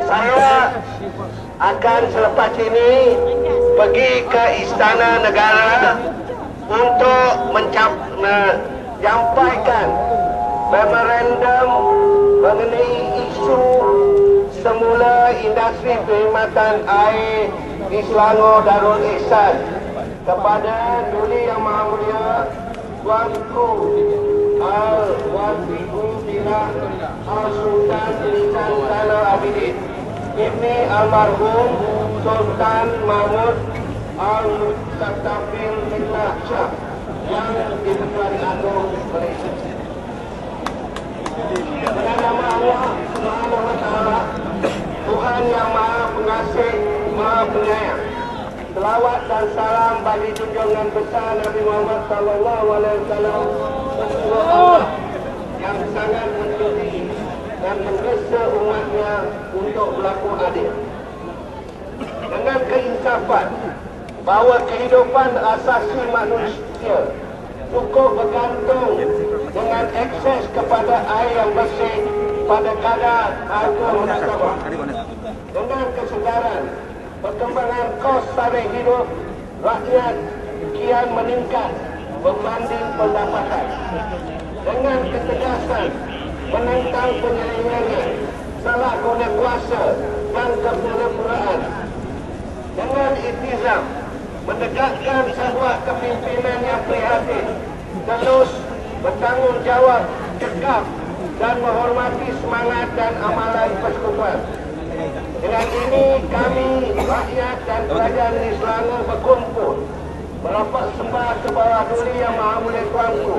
Saya akan selepas ini pergi ke Istana Negara untuk menyampaikan memorandum mengenai isu semula industri perkhidmatan air di Selangor Darul Ihsan kepada Duli Yang Maha Mulia Tuanku Al-Wafiqul Billah Al-Sultan Ihsan Zainal Abidin Ibni Almarhum Sultan Mahmud Al-Muqtafil Billah Shah yang dipertuan agung Malaysia. Dengan nama Allah Subhanahu wa Ta'ala, Tuhan yang Maha Pengasih, Maha Penyayang. Selawat dan salam bagi junjungan besar Nabi Muhammad sallallahu alaihi wasallam, Allah yang sangat mencuti dan menggesa umatnya untuk berlaku adil. Dengan keinsafan bahawa kehidupan asasi manusia cukup bergantung dengan akses kepada air yang bersih pada kadar harga munasabah. Dengan kesedaran perkembangan kos tarikh hidup rakyat kian meningkat berbanding pendapatan. Dengan ketegasan menentang penyelewengan, salah guna kuasa dan kepura-puraan. Dengan iltizam menegakkan sebuah kepimpinan yang prihatin, terus bertanggungjawab, cekap dan menghormati semangat dan amalan persekutuan. Dengan ini kami, rakyat dan kerajaan di Selangor berkumpul merapat sembah ke bawah Duli Yang Maha Mulia Tuanku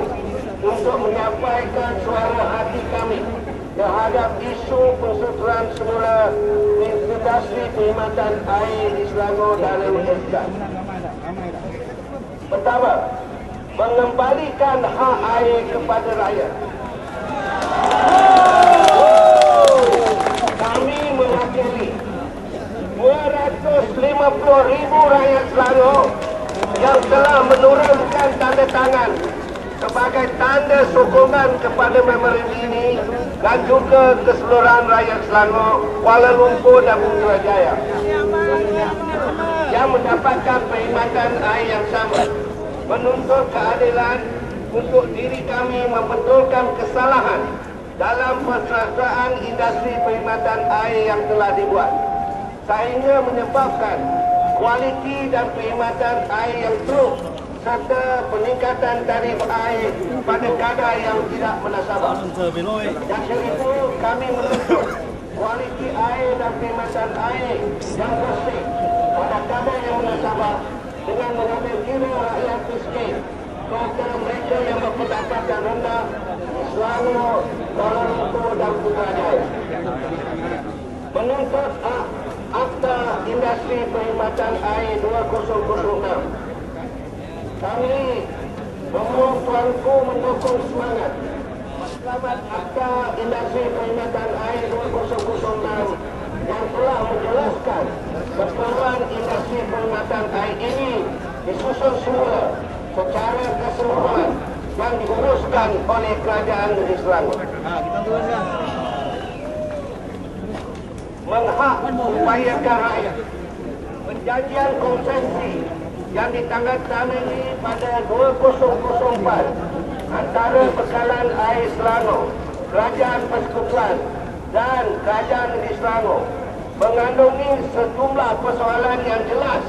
untuk menyampaikan suara hati kami terhadap isu persetujuan semula industri perkhidmatan air di Selangor Darul Ihsan. Pertama, mengembalikan hak air kepada rakyat. Kami mewakili 250,000 rakyat Selangor yang telah menurunkan tanda tangan sebagai tanda sokongan kepada memorandum ini dan juga keseluruhan rakyat Selangor, Kuala Lumpur dan Putrajaya yang mendapatkan perkhidmatan air yang sama. Menuntut keadilan untuk diri kami membetulkan kesalahan dalam persatuan industri perkhidmatan air yang telah dibuat, sehingga menyebabkan kualiti dan perkhidmatan air yang teruk serta peningkatan tarif air pada kadar yang tidak munasabah. Dan itu kami menuntut kualiti air dan perkhidmatan air yang bersih pada kadar yang munasabah dengan mengambil kira rakyat miskin serta mereka yang berpendapatan rendah di Selangor, Kuala Lumpur dan Putrajaya. Menuntut Akta Industri Perkhidmatan Air 2006. Kami memohon Tuanku mendukung semangat Mahkamah Akta Industri Perkhidmatan Air 2006 yang telah menjelaskan keperluan industri perkhidmatan air ini disusun semula secara keseluruhan yang diuruskan oleh kerajaan negeri Selangor. Menghak-upayakan rakyat. Perjanjian konsesi yang ditandatangani pada 2004 antara Bekalan Air Selangor, Kerajaan Persekutuan dan Kerajaan Negeri Selangor mengandungi sejumlah persoalan yang jelas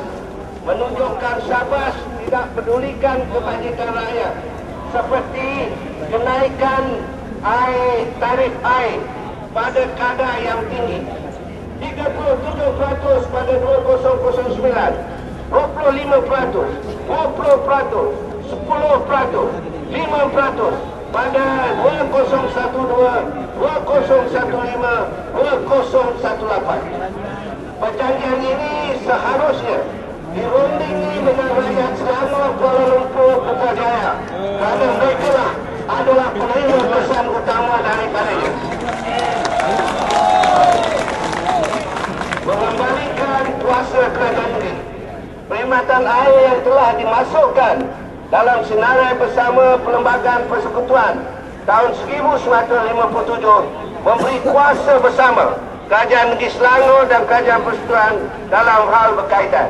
menunjukkan Syabas tidak pedulikan kebajikan rakyat seperti kenaikan tarif air pada kadar yang tinggi 37% pada 2009, 25%, 20%, 10%, 5% pada 2012, 2015, 2018. Perjanjian ini seharusnya dirundingi dengan rakyat Selangor, Kuala Lumpur, Putrajaya kerana mereka lah adalah penerima pesan utama daripadanya. Mengembalikan kuasa kerajaan negeri. Perkhidmatan air yang telah dimasukkan dalam senarai bersama Perlembagaan Persekutuan tahun 1957 memberi kuasa bersama Kerajaan Negeri Selangor dan Kerajaan Persekutuan dalam hal berkaitan.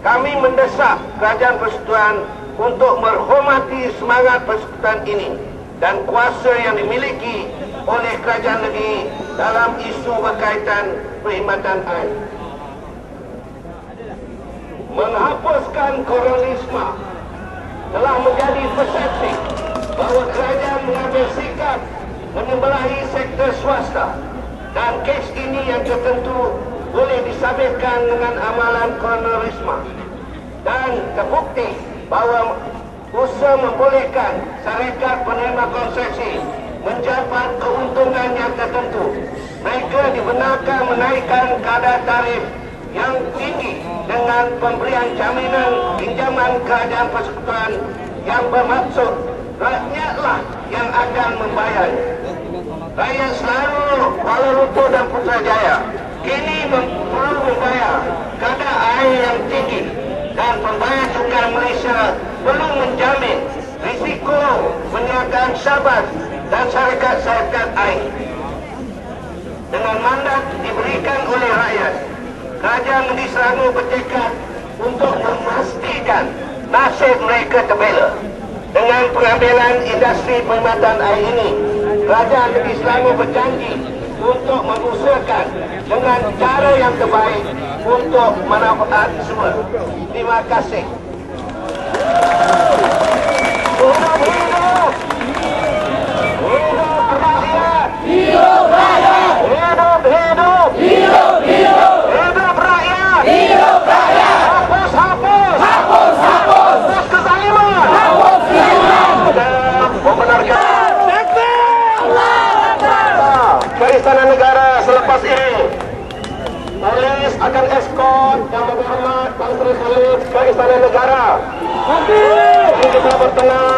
Kami mendesak Kerajaan Persekutuan untuk menghormati semangat persekutuan ini dan kuasa yang dimiliki oleh Kerajaan Negeri dalam isu berkaitan perkhidmatan air. Menghapuskan kolonialisme telah menjadi persepsi bahawa kerajaan mengambil sikap menyebelahi sektor swasta, dan kes ini yang tertentu boleh disabitkan dengan amalan kolonialisme, dan terbukti bahawa usaha membolehkan syarikat penerima konsesi mendapat keuntungan yang tertentu. Mereka dibenarkan menaikkan kadar tarif yang tinggi dengan pemberian jaminan pinjaman kerajaan persekutuan yang bermaksud rakyatlah yang akan membayar. Rakyat Selangor, Kuala Lumpur dan Putrajaya kini perlu membayar kadar air yang tinggi, dan pembayar cukai Malaysia perlu menjamin risiko perniagaan syabas dan syarikat-syarikat air. Dengan mandat diberikan oleh rakyat, Kerajaan Negeri Selangor bertekad untuk memastikan nasib mereka terbela. Dengan pengambilan industri perkhidmatan air ini, Kerajaan Negeri Selangor berjanji untuk mengusahakan dengan cara yang terbaik untuk manfaat semua. Terima kasih. Hidup, hidup! Hidup rakyat! Hidup rakyat! Hidup, hidup! Hidup, hidup! Hidup rakyat! Hidup rakyat! Hapus, hapus! Hapus, hapus! Hapus kezaliman! Hapus kezaliman! Dan membenarkan ke Istana Negara selepas ini. Polis akan eskort yang berhormat Tan Sri Khalid ke Istana Negara. Ini kita bertengah